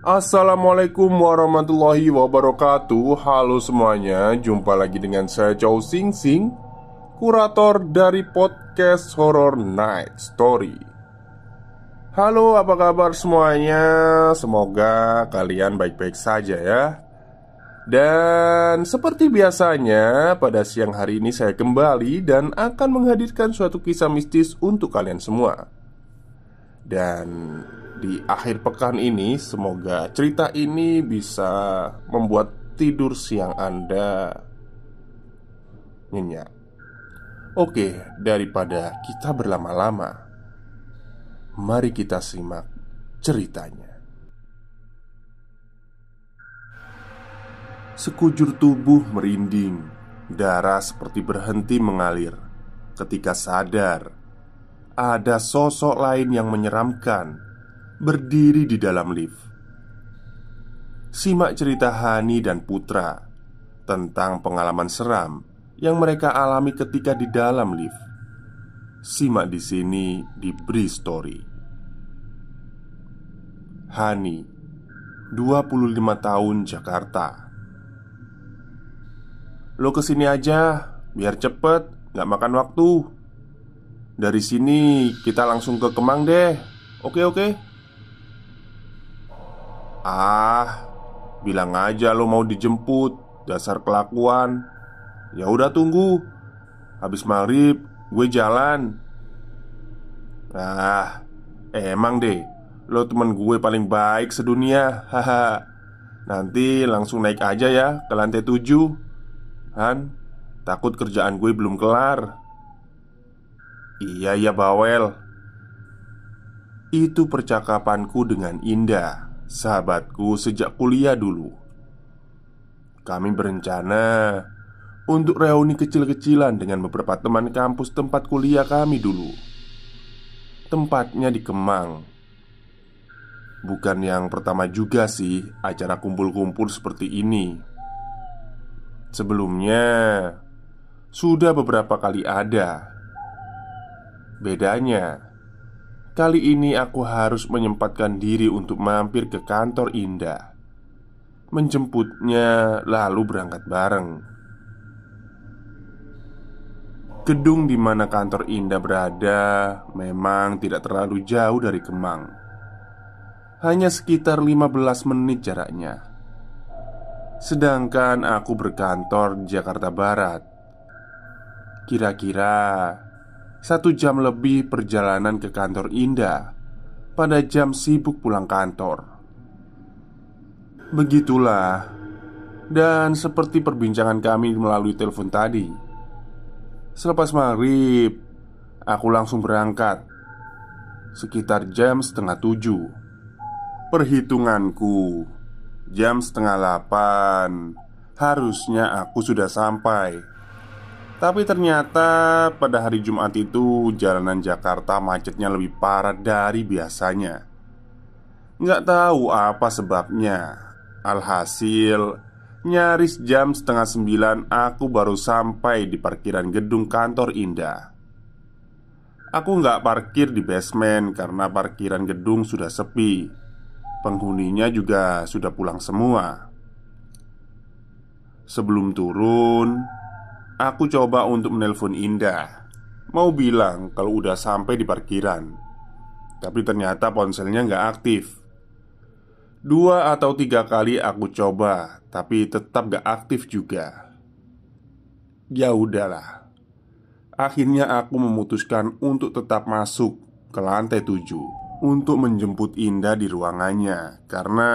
Assalamualaikum warahmatullahi wabarakatuh. Halo semuanya, jumpa lagi dengan saya Chow Sing Sing, kurator dari podcast Horror Night Story. Halo, apa kabar semuanya? Semoga kalian baik-baik saja ya. Dan seperti biasanya, pada siang hari ini saya kembali dan akan menghadirkan suatu kisah mistis untuk kalian semua. Dan di akhir pekan ini, semoga cerita ini bisa membuat tidur siang Anda nyenyak. Oke, daripada kita berlama-lama, mari kita simak ceritanya. Sekujur tubuh merinding, darah seperti berhenti mengalir ketika sadar ada sosok lain yang menyeramkan berdiri di dalam lift. Simak cerita Hani dan Putra tentang pengalaman seram yang mereka alami ketika di dalam lift. Simak di sini di Bri Story. Hani, 25 tahun, Jakarta. Lo kesini aja, biar cepet, gak makan waktu. Dari sini kita langsung ke Kemang deh. Oke. Bilang aja lo mau dijemput, dasar kelakuan. Ya udah tunggu. Habis maghrib gue jalan. Emang deh, lo temen gue paling baik sedunia. Haha. Nanti langsung naik aja ya ke lantai 7. Han, takut kerjaan gue belum kelar. Iya bawel. Itu percakapanku dengan Indah, sahabatku sejak kuliah dulu. Kami berencana untuk reuni kecil-kecilan dengan beberapa teman kampus tempat kuliah kami dulu. Tempatnya di Kemang. Bukan yang pertama juga sih acara kumpul-kumpul seperti ini. Sebelumnya sudah beberapa kali ada. Bedanya, kali ini aku harus menyempatkan diri untuk mampir ke kantor Indah, menjemputnya lalu berangkat bareng. Gedung di mana kantor Indah berada memang tidak terlalu jauh dari Kemang. Hanya sekitar 15 menit jaraknya. Sedangkan aku berkantor di Jakarta Barat. Kira-kira 1 jam lebih perjalanan ke kantor Indah pada jam sibuk pulang kantor. Begitulah. Dan seperti perbincangan kami melalui telepon tadi, selepas maghrib aku langsung berangkat. Sekitar jam setengah 7. Perhitunganku, jam setengah 8 harusnya aku sudah sampai. Tapi ternyata pada hari Jumat itu jalanan Jakarta macetnya lebih parah dari biasanya. Nggak tahu apa sebabnya. Alhasil, nyaris jam setengah 9 aku baru sampai di parkiran gedung kantor Indah. Aku nggak parkir di basement karena parkiran gedung sudah sepi. Penghuninya juga sudah pulang semua. Sebelum turun, aku coba untuk menelpon Indah, mau bilang kalau udah sampai di parkiran. Tapi ternyata ponselnya nggak aktif. 2 atau 3 kali aku coba, tapi tetap nggak aktif juga. Ya udahlah. Akhirnya aku memutuskan untuk tetap masuk ke lantai 7 untuk menjemput Indah di ruangannya, karena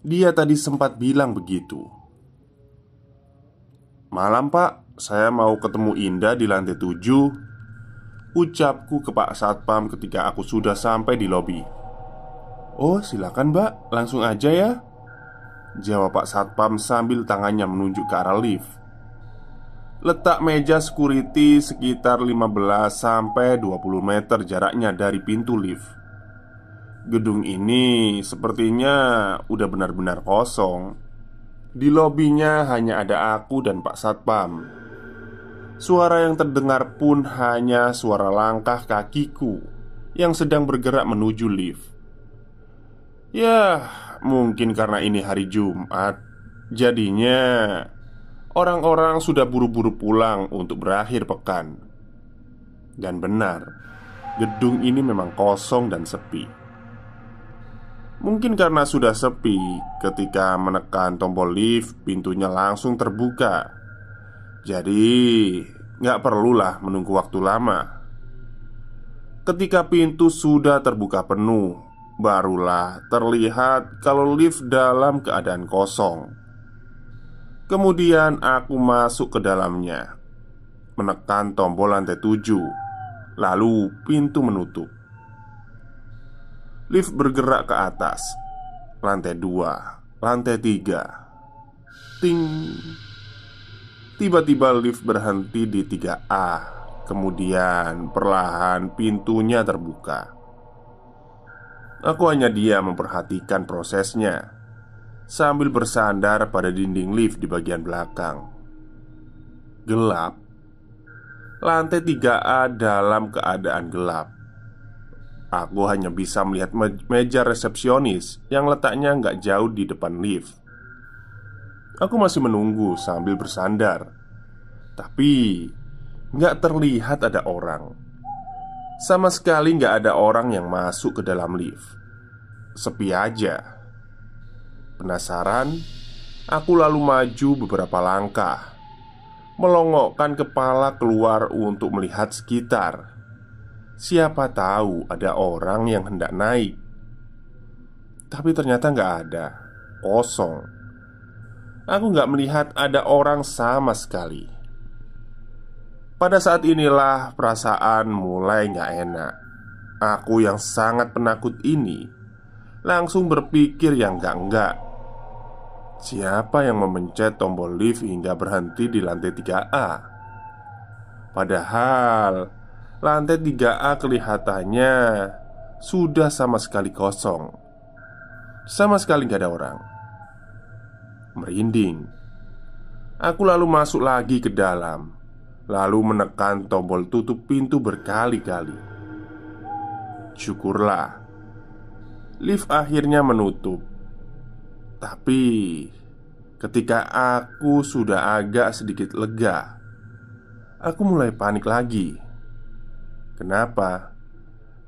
dia tadi sempat bilang begitu. Malam pak, saya mau ketemu Indah di lantai 7, ucapku ke Pak Satpam ketika aku sudah sampai di lobi. Oh silakan mbak, langsung aja ya, jawab Pak Satpam sambil tangannya menunjuk ke arah lift. Letak meja security sekitar 15-20 meter jaraknya dari pintu lift. Gedung ini sepertinya udah benar-benar kosong. Di lobinya hanya ada aku dan Pak Satpam. Suara yang terdengar pun hanya suara langkah kakiku yang sedang bergerak menuju lift. Ya, mungkin karena ini hari Jumat, jadinya orang-orang sudah buru-buru pulang untuk berakhir pekan. Dan benar, gedung ini memang kosong dan sepi. Mungkin karena sudah sepi, ketika menekan tombol lift, pintunya langsung terbuka. Jadi, nggak perlulah menunggu waktu lama. Ketika pintu sudah terbuka penuh, barulah terlihat kalau lift dalam keadaan kosong. Kemudian aku masuk ke dalamnya, menekan tombol lantai 7. Lalu pintu menutup. Lift bergerak ke atas. Lantai 2, lantai 3. Ting. Tiba-tiba lift berhenti di 3A. Kemudian perlahan pintunya terbuka. Aku hanya diam memperhatikan prosesnya, sambil bersandar pada dinding lift di bagian belakang. Gelap. Lantai 3A dalam keadaan gelap. Aku hanya bisa melihat meja resepsionis yang letaknya nggak jauh di depan lift. Aku masih menunggu sambil bersandar, tapi nggak terlihat ada orang. Sama sekali nggak ada orang yang masuk ke dalam lift. Sepi aja. Penasaran, aku lalu maju beberapa langkah, melongokkan kepala keluar untuk melihat sekitar. Siapa tahu ada orang yang hendak naik. Tapi ternyata nggak ada. Kosong. Aku nggak melihat ada orang sama sekali. Pada saat inilah perasaan mulai nggak enak. Aku yang sangat penakut ini langsung berpikir yang enggak. Siapa yang memencet tombol lift hingga berhenti di lantai 3A? Padahal lantai 3A kelihatannya sudah sama sekali kosong. Sama sekali gak ada orang. Merinding. Aku lalu masuk lagi ke dalam, lalu menekan tombol tutup pintu berkali-kali. Syukurlah, lift akhirnya menutup. Tapi ketika aku sudah agak sedikit lega, aku mulai panik lagi. Kenapa?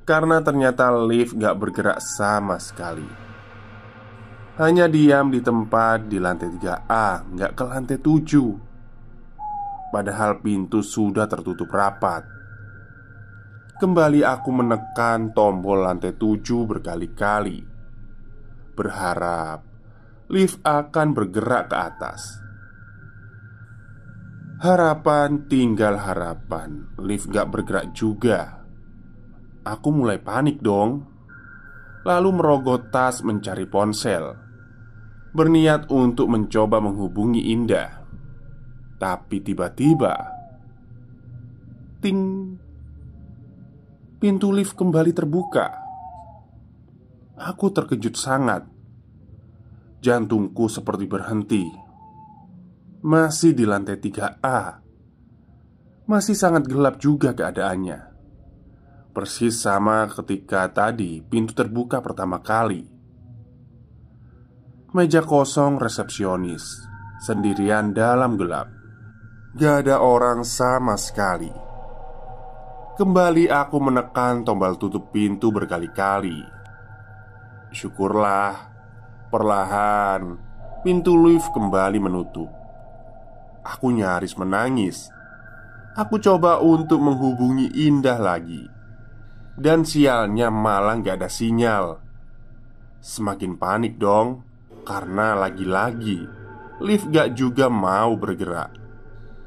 Karena ternyata lift gak bergerak sama sekali. Hanya diam di tempat di lantai 3A, gak ke lantai 7. Padahal pintu sudah tertutup rapat. Kembali aku menekan tombol lantai 7 berkali-kali, berharap lift akan bergerak ke atas. Harapan tinggal harapan, lift gak bergerak juga. Aku mulai panik dong. Lalu merogoh tas mencari ponsel, berniat untuk mencoba menghubungi Indah. Tapi tiba-tiba, ting, pintu lift kembali terbuka. Aku terkejut sangat. Jantungku seperti berhenti. Masih di lantai 3A. Masih sangat gelap juga keadaannya. Persis sama ketika tadi pintu terbuka pertama kali. Meja kosong resepsionis, sendirian dalam gelap. Gak ada orang sama sekali. Kembali aku menekan tombol tutup pintu berkali-kali. Syukurlah, perlahan pintu lift kembali menutup. Aku nyaris menangis. Aku coba untuk menghubungi Indah lagi, dan sialnya malah gak ada sinyal. Semakin panik dong, karena lagi-lagi lift gak juga mau bergerak,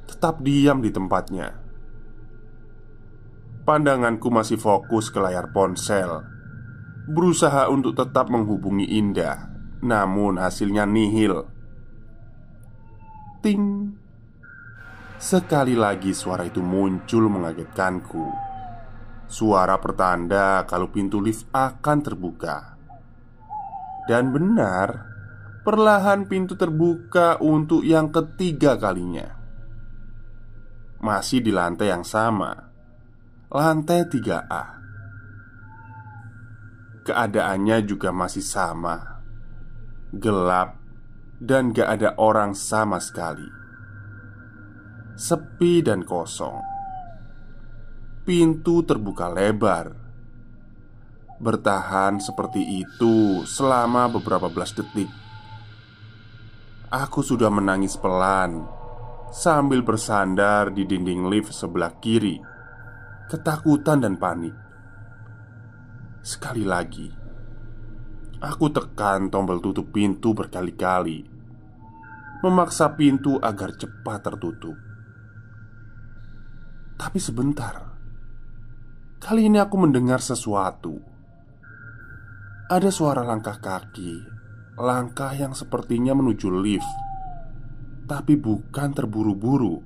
tetap diam di tempatnya. Pandanganku masih fokus ke layar ponsel, berusaha untuk tetap menghubungi Indah, namun hasilnya nihil. Ting. Sekali lagi suara itu muncul mengagetkanku. Suara pertanda kalau pintu lift akan terbuka. Dan benar, perlahan pintu terbuka untuk yang ketiga kalinya. Masih di lantai yang sama, lantai 3A. Keadaannya juga masih sama. gelap, dan gak ada orang sama sekali. Sepi dan kosong. Pintu terbuka lebar. Bertahan seperti itu selama beberapa belas detik. Aku sudah menangis pelan sambil bersandar di dinding lift sebelah kiri, ketakutan dan panik. Sekali lagi, aku tekan tombol tutup pintu berkali-kali, memaksa pintu agar cepat tertutup. Tapi sebentar, kali ini aku mendengar sesuatu. Ada suara langkah kaki, langkah yang sepertinya menuju lift, tapi bukan terburu-buru.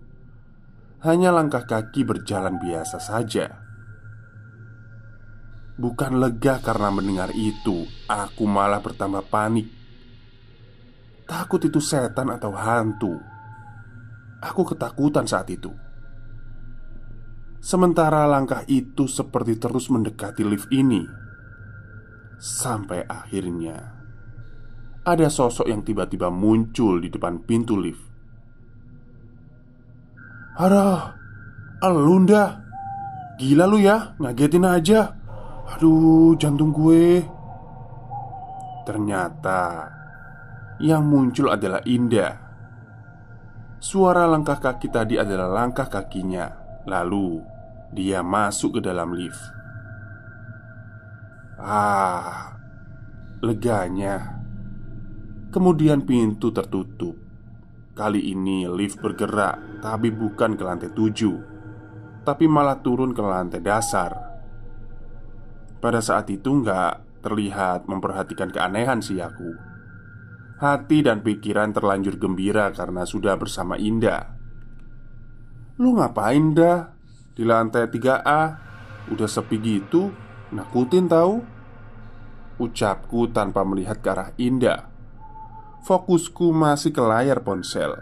Hanya langkah kaki berjalan biasa saja. Bukan lega karena mendengar itu, aku malah bertambah panik. Takut itu setan atau hantu. Aku ketakutan saat itu. Sementara langkah itu seperti terus mendekati lift ini. Sampai akhirnya ada sosok yang tiba-tiba muncul di depan pintu lift. "Aduh, Alunda, gila lu ya, ngagetin aja. Aduh, jantung gue." Ternyata yang muncul adalah Indah. Suara langkah kaki tadi adalah langkah kakinya. Lalu dia masuk ke dalam lift. Leganya. Kemudian pintu tertutup. Kali ini lift bergerak, tapi bukan ke lantai 7, tapi malah turun ke lantai dasar. Pada saat itu nggak terlihat memperhatikan keanehan sih aku. Hati dan pikiran terlanjur gembira karena sudah bersama Indah. "Lu ngapain dah di lantai 3A? Udah sepi gitu, nakutin tahu?" ucapku tanpa melihat ke arah Indah. Fokusku masih ke layar ponsel.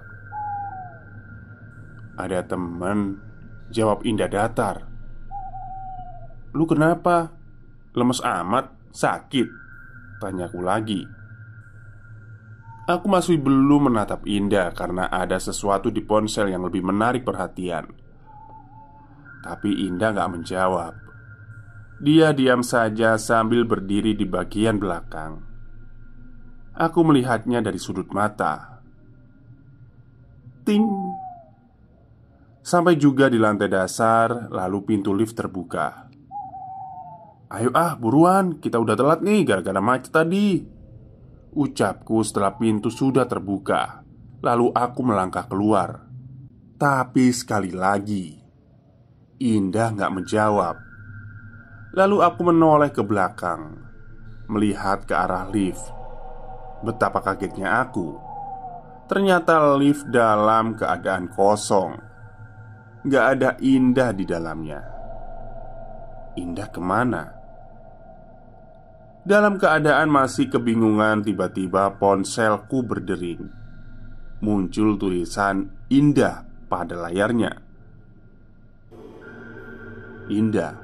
"Ada temen," jawab Indah datar. "Lu kenapa? Lemes amat? Sakit?" tanyaku lagi. Aku masih belum menatap Indah karena ada sesuatu di ponsel yang lebih menarik perhatian. Tapi Indah gak menjawab. Dia diam saja sambil berdiri di bagian belakang. Aku melihatnya dari sudut mata. Ting. Sampai juga di lantai dasar, lalu pintu lift terbuka. "Ayo buruan, kita udah telat nih gara-gara macet tadi," ucapku setelah pintu sudah terbuka. Lalu aku melangkah keluar. Tapi sekali lagi Indah gak menjawab. Lalu aku menoleh ke belakang, melihat ke arah lift. Betapa kagetnya aku. Ternyata lift dalam keadaan kosong. Gak ada Indah di dalamnya. Indah kemana? Dalam keadaan masih kebingungan, tiba-tiba ponselku berdering. Muncul tulisan Indah pada layarnya. "Indah."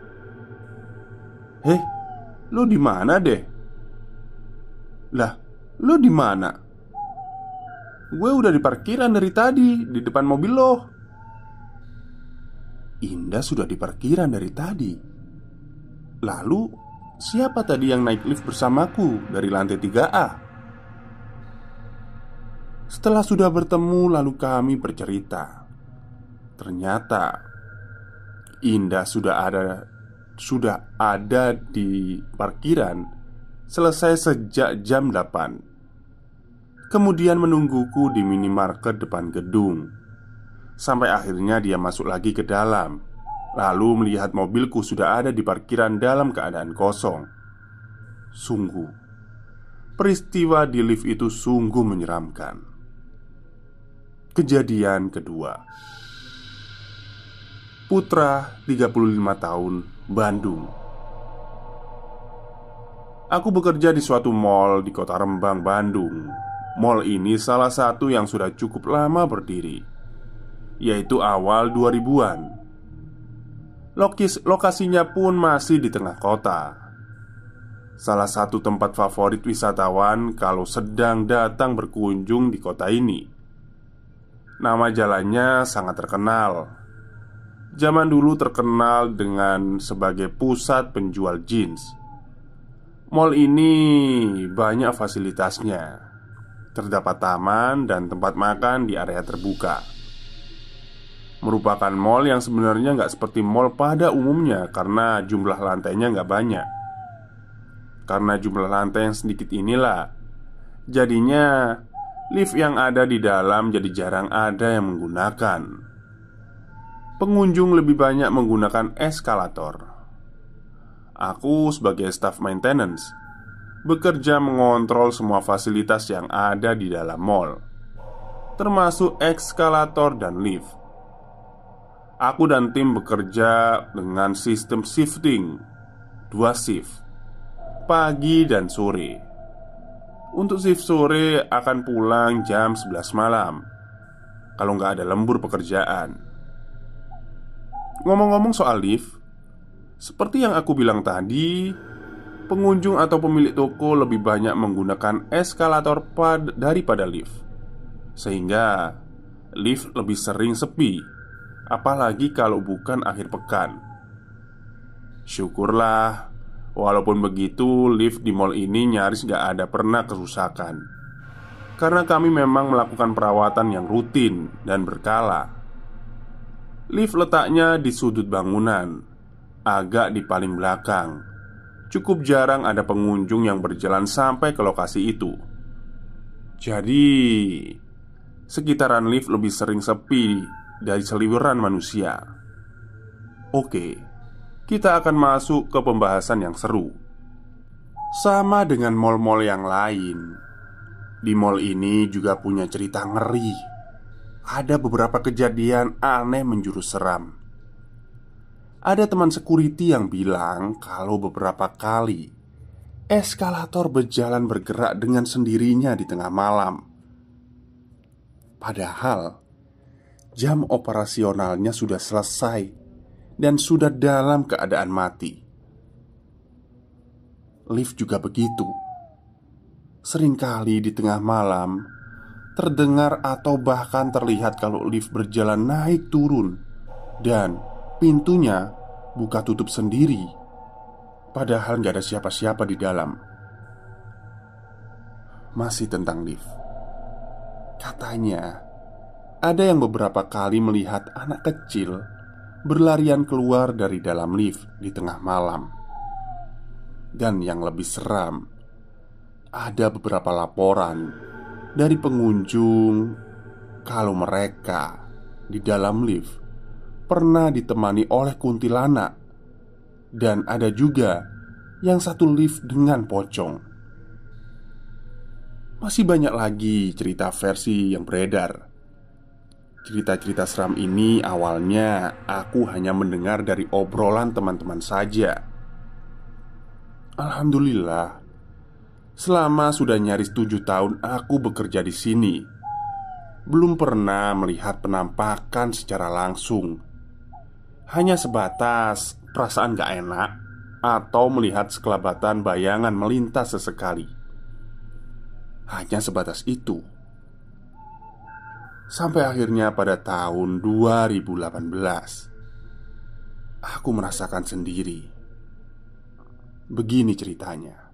Lu di mana deh?" "Lah, lu di mana?" "Gue udah di parkiran dari tadi, di depan mobil lo." Indah sudah di parkiran dari tadi. Lalu siapa tadi yang naik lift bersamaku dari lantai 3A? Setelah sudah bertemu, lalu kami bercerita. Ternyata Indah sudah ada di parkiran selesai sejak jam 8. Kemudian menungguku di minimarket depan gedung. Sampai akhirnya dia masuk lagi ke dalam. Lalu melihat mobilku sudah ada di parkiran dalam keadaan kosong. Sungguh, peristiwa di lift itu sungguh menyeramkan. Kejadian kedua. Putra, 35 tahun, Bandung. Aku bekerja di suatu mall di kota Rembang, Bandung. Mall ini salah satu yang sudah cukup lama berdiri, yaitu awal 2000-an. Lokasinya pun masih di tengah kota. salah satu tempat favorit wisatawan kalau sedang datang berkunjung di kota ini. Nama jalannya sangat terkenal. Zaman dulu terkenal dengan sebagai pusat penjual jeans. Mall ini banyak fasilitasnya. Terdapat taman dan tempat makan di area terbuka. Merupakan mall yang sebenarnya nggak seperti mall pada umumnya karena jumlah lantainya nggak banyak. Karena jumlah lantai yang sedikit inilah, jadinya lift yang ada di dalam jadi jarang ada yang menggunakan. Pengunjung lebih banyak menggunakan eskalator. Aku sebagai staff maintenance bekerja mengontrol semua fasilitas yang ada di dalam mall, termasuk eskalator dan lift. Aku dan tim bekerja dengan sistem shifting, 2 shift, pagi dan sore. Untuk shift sore akan pulang jam 11 malam kalau nggak ada lembur pekerjaan. Ngomong-ngomong soal lift, seperti yang aku bilang tadi, pengunjung atau pemilik toko lebih banyak menggunakan eskalator daripada lift. Sehingga lift lebih sering sepi, apalagi kalau bukan akhir pekan. Syukurlah, walaupun begitu lift di mall ini nyaris gak ada pernah kerusakan. Karena kami memang melakukan perawatan yang rutin dan berkala. Lift letaknya di sudut bangunan, agak di paling belakang. Cukup jarang ada pengunjung yang berjalan sampai ke lokasi itu. Jadi, sekitaran lift lebih sering sepi dari seliweran manusia. Oke, kita akan masuk ke pembahasan yang seru. Sama dengan mall-mall yang lain, di mall ini juga punya cerita ngeri. Ada beberapa kejadian aneh menjurus seram. Ada teman security yang bilang kalau beberapa kali eskalator berjalan bergerak dengan sendirinya di tengah malam. Padahal jam operasionalnya sudah selesai dan sudah dalam keadaan mati. Lift juga begitu. Seringkali di tengah malam terdengar atau bahkan terlihat kalau lift berjalan naik turun dan pintunya buka tutup sendiri, padahal nggak ada siapa-siapa di dalam. Masih tentang lift, katanya ada yang beberapa kali melihat anak kecil berlarian keluar dari dalam lift di tengah malam. Dan yang lebih seram, ada beberapa laporan dari pengunjung kalau mereka di dalam lift pernah ditemani oleh kuntilanak. Dan ada juga yang satu lift dengan pocong. Masih banyak lagi cerita versi yang beredar. Cerita-cerita seram ini awalnya aku hanya mendengar dari obrolan teman-teman saja. Alhamdulillah, selama sudah nyaris 7 tahun aku bekerja di sini, belum pernah melihat penampakan secara langsung. Hanya sebatas perasaan gak enak atau melihat sekelabatan bayangan melintas sesekali. Hanya sebatas itu. Sampai akhirnya pada tahun 2018 aku merasakan sendiri. Begini ceritanya.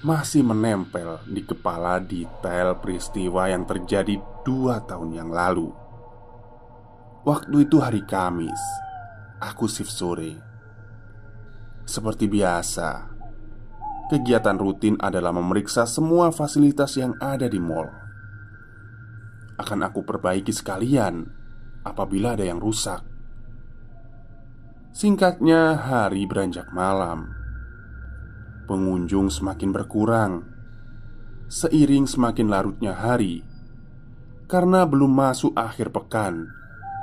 Masih menempel di kepala detail peristiwa yang terjadi 2 tahun yang lalu. Waktu itu hari Kamis. Aku shift sore. Seperti biasa, kegiatan rutin adalah memeriksa semua fasilitas yang ada di mall. Akan aku perbaiki sekalian apabila ada yang rusak. Singkatnya, hari beranjak malam. Pengunjung semakin berkurang seiring semakin larutnya hari. Karena belum masuk akhir pekan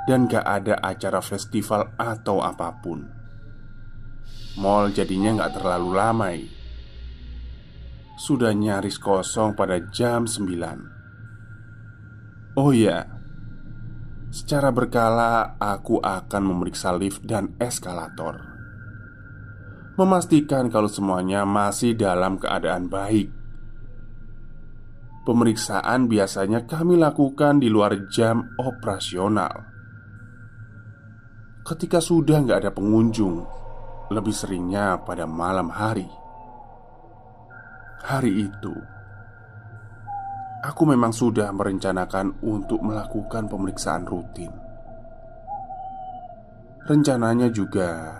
dan gak ada acara festival atau apapun, mall jadinya gak terlalu ramai. Sudah nyaris kosong pada jam 9. Oh ya, secara berkala aku akan memeriksa lift dan eskalator. memastikan kalau semuanya masih dalam keadaan baik. Pemeriksaan biasanya kami lakukan di luar jam operasional. Ketika sudah nggak ada pengunjung, lebih seringnya pada malam hari. Hari itu, aku memang sudah merencanakan untuk melakukan pemeriksaan rutin. Rencananya juga,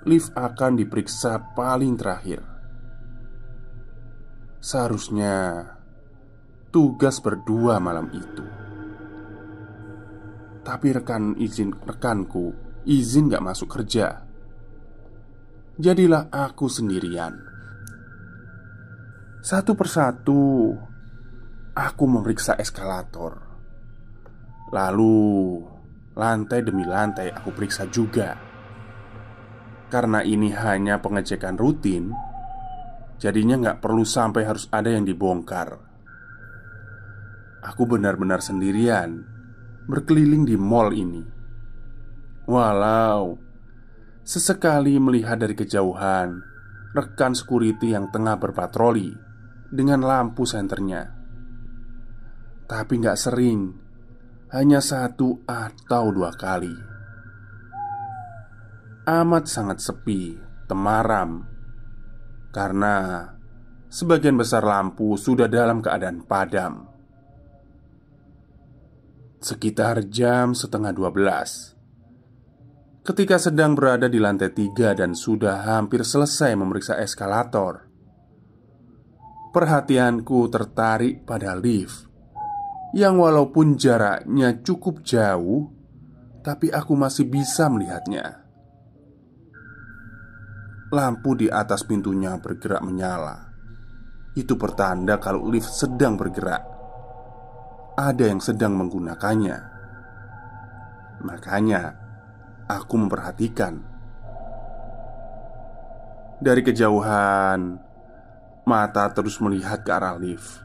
lift akan diperiksa paling terakhir. Seharusnya tugas berdua malam itu. Tapi rekanku izin gak masuk kerja. Jadilah aku sendirian. Satu persatu aku memeriksa eskalator. Lalu lantai demi lantai aku periksa juga. Karena ini hanya pengecekan rutin, jadinya gak perlu sampai harus ada yang dibongkar. Aku benar-benar sendirian berkeliling di mall ini. Walau sesekali melihat dari kejauhan rekan security yang tengah berpatroli dengan lampu senternya. Tapi gak sering, hanya 1 atau 2 kali. Amat sangat sepi, temaram, karena sebagian besar lampu sudah dalam keadaan padam. Sekitar jam setengah 12, ketika sedang berada di lantai 3 dan sudah hampir selesai memeriksa eskalator, perhatianku tertarik pada lift yang walaupun jaraknya cukup jauh, tapi aku masih bisa melihatnya. Lampu di atas pintunya bergerak menyala. Itu pertanda kalau lift sedang bergerak. Ada yang sedang menggunakannya. Makanya aku memperhatikan. Dari kejauhan, mata terus melihat ke arah lift.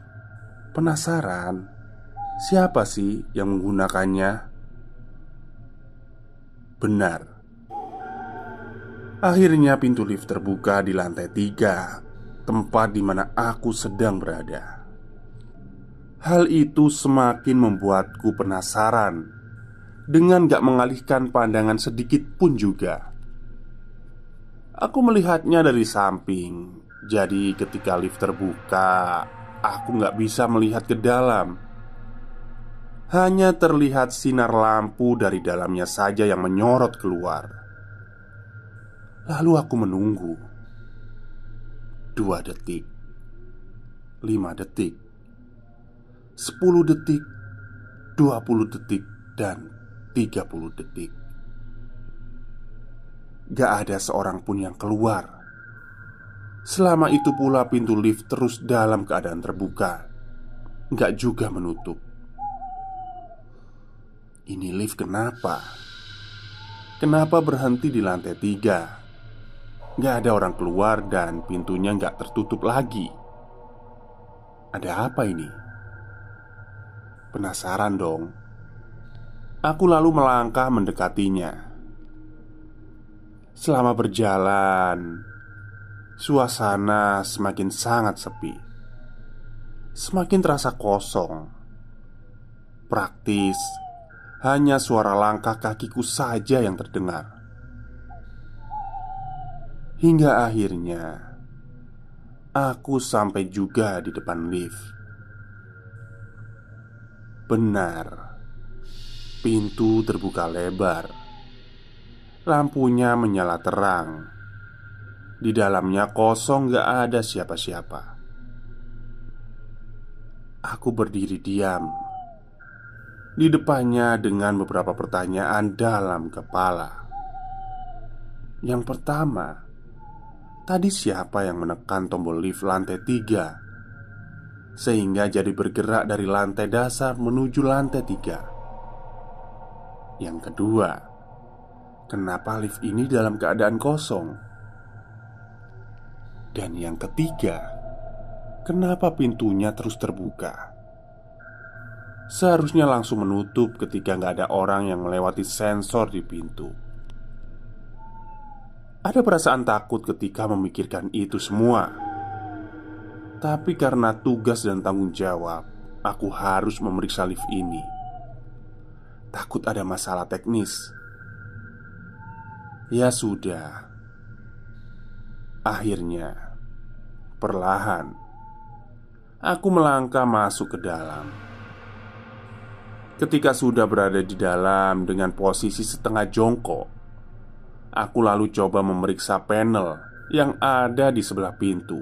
Penasaran, siapa sih yang menggunakannya? Benar. Akhirnya pintu lift terbuka di lantai 3, tempat di mana aku sedang berada. Hal itu semakin membuatku penasaran, dengan gak mengalihkan pandangan sedikit pun juga. Aku melihatnya dari samping. Jadi ketika lift terbuka, aku gak bisa melihat ke dalam. Hanya terlihat sinar lampu dari dalamnya saja yang menyorot keluar. Lalu aku menunggu. 2 detik, 5 detik, 10 detik, 20 detik, dan 30 detik. Gak ada seorang pun yang keluar. Selama itu pula pintu lift terus dalam keadaan terbuka, gak juga menutup. Ini lift kenapa? Kenapa berhenti di lantai 3? Gak ada orang keluar dan pintunya gak tertutup lagi. Ada apa ini? Penasaran dong. Aku lalu melangkah mendekatinya. Selama berjalan, suasana semakin sangat sepi. Semakin terasa kosong. Praktis, hanya suara langkah kakiku saja yang terdengar. Hingga akhirnya aku sampai juga di depan lift. Benar, pintu terbuka lebar. Lampunya menyala terang. Di dalamnya kosong, gak ada siapa-siapa. Aku berdiri diam di depannya dengan beberapa pertanyaan dalam kepala. Yang pertama, tadi siapa yang menekan tombol lift lantai 3 sehingga jadi bergerak dari lantai dasar menuju lantai 3? Yang kedua, kenapa lift ini dalam keadaan kosong? Dan yang ketiga, kenapa pintunya terus terbuka? Seharusnya langsung menutup ketika nggak ada orang yang melewati sensor di pintu. Ada perasaan takut ketika memikirkan itu semua. Tapi karena tugas dan tanggung jawab, aku harus memeriksa lift ini. Takut ada masalah teknis. Ya sudah. Akhirnya, perlahan, aku melangkah masuk ke dalam. Ketika sudah berada di dalam dengan posisi setengah jongkok, aku lalu coba memeriksa panel yang ada di sebelah pintu.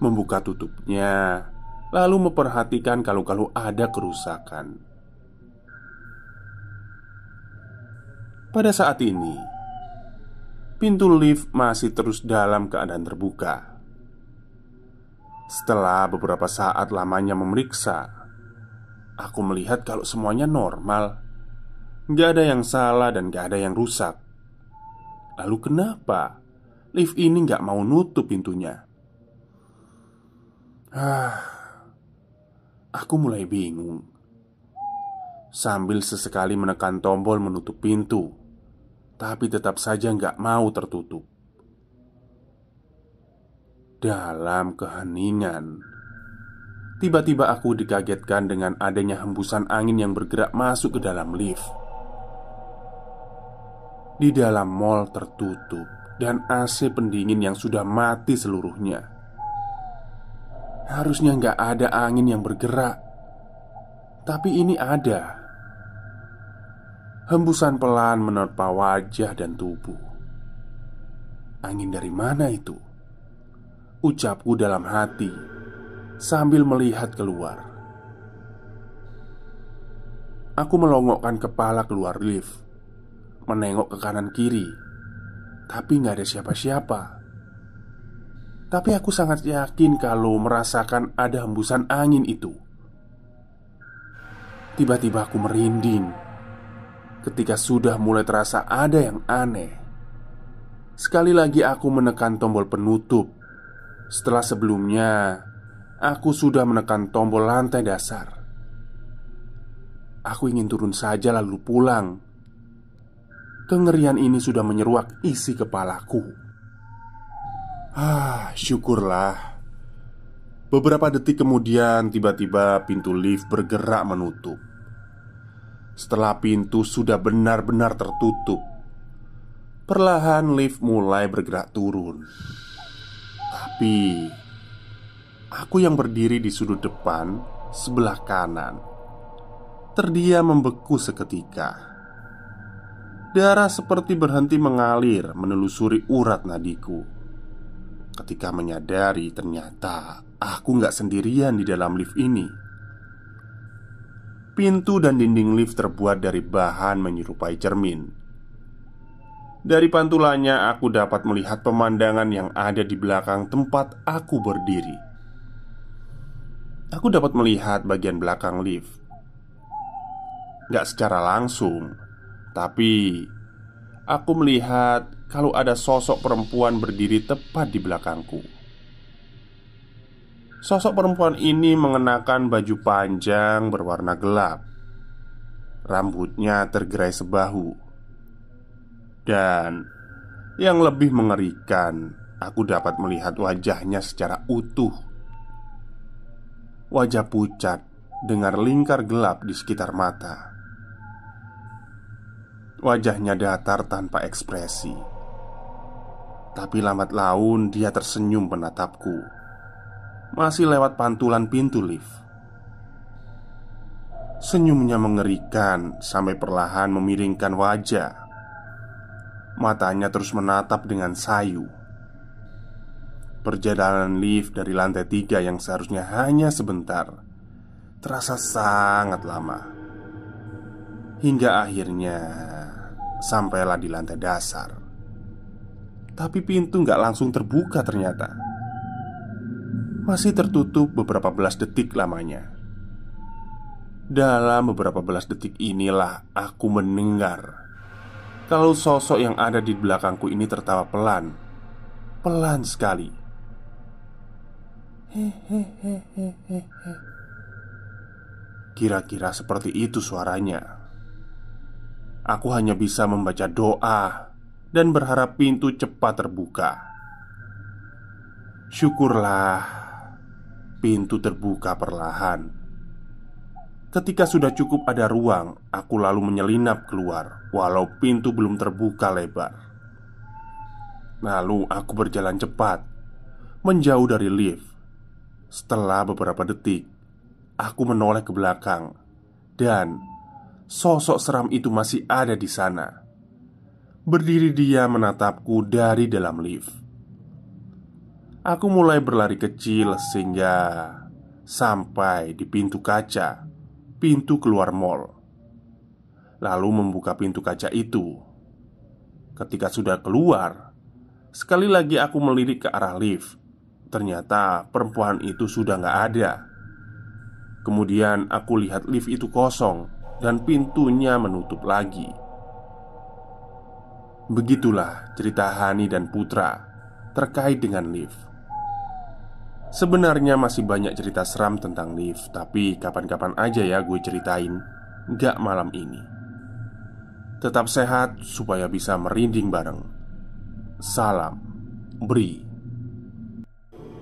Membuka tutupnya, lalu memperhatikan kalau ada kerusakan. Pada saat ini, pintu lift masih terus dalam keadaan terbuka. Setelah beberapa saat lamanya memeriksa, aku melihat kalau semuanya normal. Gak ada yang salah dan gak ada yang rusak. Lalu kenapa lift ini gak mau nutup pintunya? Aku mulai bingung. Sambil sesekali menekan tombol menutup pintu, tapi tetap saja gak mau tertutup. Dalam keheningan, tiba-tiba aku dikagetkan dengan adanya hembusan angin yang bergerak masuk ke dalam lift. Di dalam mall tertutup dan AC pendingin yang sudah mati seluruhnya. Harusnya nggak ada angin yang bergerak, tapi ini ada. Hembusan pelan menerpa wajah dan tubuh. Angin dari mana itu? Ucapku dalam hati sambil melihat keluar. Aku melongokkan kepala keluar lift, menengok ke kanan kiri, tapi nggak ada siapa-siapa. Tapi aku sangat yakin kalau merasakan ada hembusan angin itu. Tiba-tiba aku merinding ketika sudah mulai terasa ada yang aneh. Sekali lagi aku menekan tombol penutup, setelah sebelumnya aku sudah menekan tombol lantai dasar. Aku ingin turun saja lalu pulang. Kengerian ini sudah menyeruak isi kepalaku. Syukurlah. Beberapa detik kemudian tiba-tiba pintu lift bergerak menutup. Setelah pintu sudah benar-benar tertutup, perlahan lift mulai bergerak turun. Tapi aku yang berdiri di sudut depan sebelah kanan terdiam membeku seketika. Darah seperti berhenti mengalir menelusuri urat nadiku ketika menyadari ternyata aku nggak sendirian di dalam lift ini. Pintu dan dinding lift terbuat dari bahan menyerupai cermin. Dari pantulannya aku dapat melihat pemandangan yang ada di belakang tempat aku berdiri. Aku dapat melihat bagian belakang lift. Gak secara langsung, tapi aku melihat kalau ada sosok perempuan berdiri tepat di belakangku. Sosok perempuan ini mengenakan baju panjang berwarna gelap. Rambutnya tergerai sebahu. Dan yang lebih mengerikan, aku dapat melihat wajahnya secara utuh. Wajah pucat dengan lingkar gelap di sekitar mata. Wajahnya datar tanpa ekspresi. Tapi lambat laun dia tersenyum menatapku. Masih lewat pantulan pintu lift. Senyumnya mengerikan sampai perlahan memiringkan wajah. Matanya terus menatap dengan sayu. Perjalanan lift dari lantai 3 yang seharusnya hanya sebentar terasa sangat lama. Hingga akhirnya sampailah di lantai dasar. Tapi pintu nggak langsung terbuka ternyata. Masih tertutup beberapa belas detik lamanya. Dalam beberapa belas detik inilah aku mendengar kalau sosok yang ada di belakangku ini tertawa pelan. Pelan sekali. Kira-kira seperti itu suaranya. Aku hanya bisa membaca doa dan berharap pintu cepat terbuka. Syukurlah, pintu terbuka perlahan. Ketika sudah cukup ada ruang, aku lalu menyelinap keluar, walau pintu belum terbuka lebar. Lalu aku berjalan cepat, menjauh dari lift. Setelah beberapa detik, aku menoleh ke belakang, dan sosok seram itu masih ada di sana. Berdiri dia menatapku dari dalam lift. Aku mulai berlari kecil sehingga sampai di pintu kaca, pintu keluar mall. Lalu membuka pintu kaca itu. Ketika sudah keluar, sekali lagi aku melirik ke arah lift. Ternyata perempuan itu sudah gak ada. Kemudian aku lihat lift itu kosong dan pintunya menutup lagi. Begitulah cerita Hani dan Putra terkait dengan lift. Sebenarnya masih banyak cerita seram tentang lift, tapi kapan-kapan aja ya gue ceritain, gak malam ini. Tetap sehat supaya bisa merinding bareng. Salam Bri.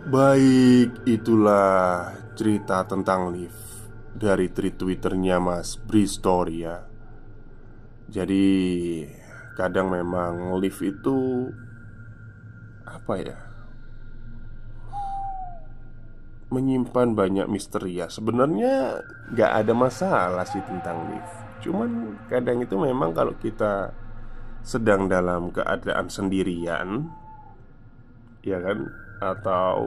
Baik, itulah cerita tentang lift dari tweet Twitternya Mas Bri Story ya. Jadi kadang memang lift itu apa ya, menyimpan banyak misteri ya. Sebenarnya gak ada masalah sih tentang lift. Cuman kadang itu memang kalau kita sedang dalam keadaan sendirian, ya kan, atau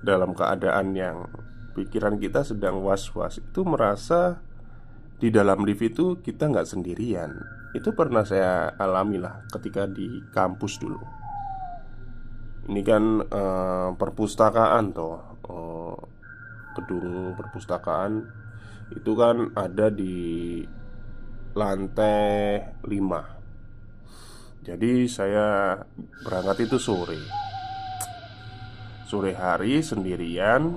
dalam keadaan yang pikiran kita sedang was-was, itu merasa di dalam lift itu kita nggak sendirian. Itu pernah saya alami lah ketika di kampus dulu. Ini kan perpustakaan toh, gedung perpustakaan itu kan ada di lantai 5. Jadi saya berangkat itu sore hari sendirian,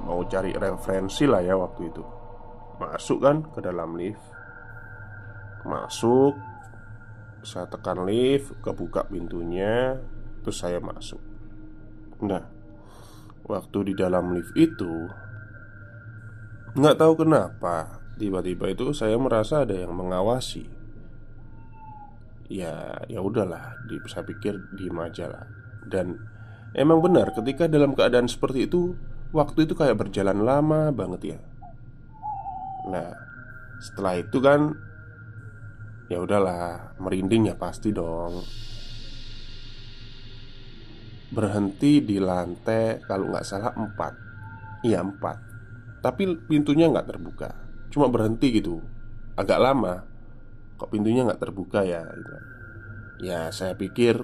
mau cari referensi lah ya waktu itu. Masuk kan ke dalam lift. Masuk, saya tekan lift, kebuka pintunya, terus saya masuk. Nah, waktu di dalam lift itu, nggak tahu kenapa tiba-tiba itu saya merasa ada yang mengawasi. Ya udahlah, saya pikir diem aja lah. Dan emang benar ketika dalam keadaan seperti itu, waktu itu kayak berjalan lama banget ya. Nah, setelah itu kan ya udahlah, merinding ya pasti dong. Berhenti di lantai kalau nggak salah 4. Iya 4. Tapi pintunya nggak terbuka, cuma berhenti gitu. Agak lama. Kok pintunya nggak terbuka ya gitu. Ya saya pikir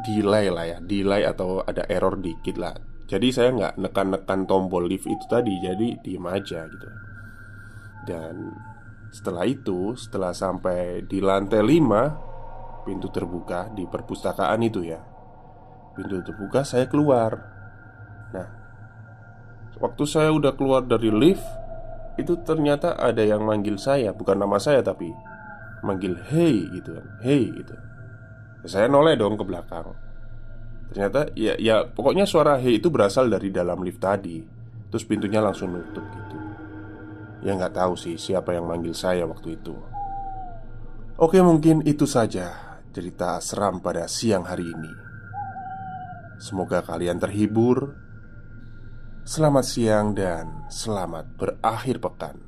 delay lah ya, delay atau ada error dikit lah. Jadi saya nggak nekan-nekan tombol lift itu tadi, jadi diem aja gitu. Dan setelah itu, setelah sampai di lantai 5, pintu terbuka di perpustakaan itu ya, pintu terbuka, saya keluar. Nah, waktu saya udah keluar dari lift, itu ternyata ada yang manggil saya. Bukan nama saya tapi manggil hey gitu kan, hey gitu. Saya noleh dong ke belakang. Ternyata ya pokoknya suara hey itu berasal dari dalam lift tadi. Terus pintunya langsung nutup gitu. Ya nggak tahu sih siapa yang manggil saya waktu itu. Oke, mungkin itu saja cerita seram pada siang hari ini. Semoga kalian terhibur. Selamat siang dan selamat berakhir pekan.